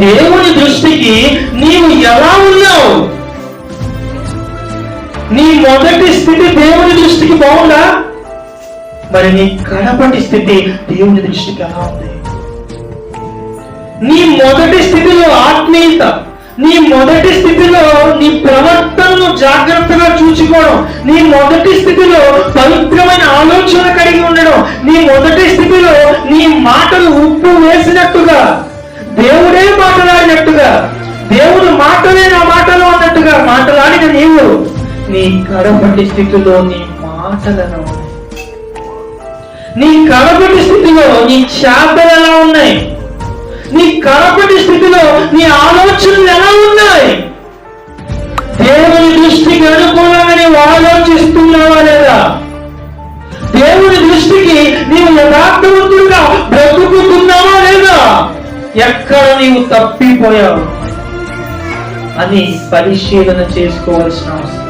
దేవుని దృష్టికి నీవు ఎలా ఉన్నావు? నీ మొదటి స్థితి దేవుని దృష్టికి బాగుందా? మరి నీ కడపటి స్థితి దేవుని దృష్టికి ఎలా ఉంది? నీ మొదటి స్థితిలో ఆత్మీయత, నీ మొదటి స్థితిలో నీ ప్రవర్తనను జాగ్రత్తగా చూసుకోవడం, నీ మొదటి స్థితిలో పవిత్రమైన ఆలోచన కలిగి ఉండడం, నీ మొదటి స్థితిలో నీ మాటలు ఉప్పు వేసినట్టుగా, దేవుడే మాట్లాడినట్టుగా, దేవుడు మాటలే నా మాటలు అన్నట్టుగా మాట్లాడిన నీవు నీ కడపటి స్థితిలో నీ మాటలను, నీ కడపటి స్థితిలో నీ చేతలు ఎలా ఉన్నాయి? నీ కడపటి స్థితిలో నీ ఆలోచనలు ఎలా ఉన్నాయి? దేవుని దృష్టికి అనుకూలంగా నీవు ఆలోచిస్తున్నావా లేదా? దేవుని దృష్టికి నీవు యథార్థవంతుడుగా బ్రతుకుతున్నావా లేదా? ఎక్కడ నీవు తప్పిపోయావు అని పరిశీలన చేసుకోవాల్సిన అవసరం.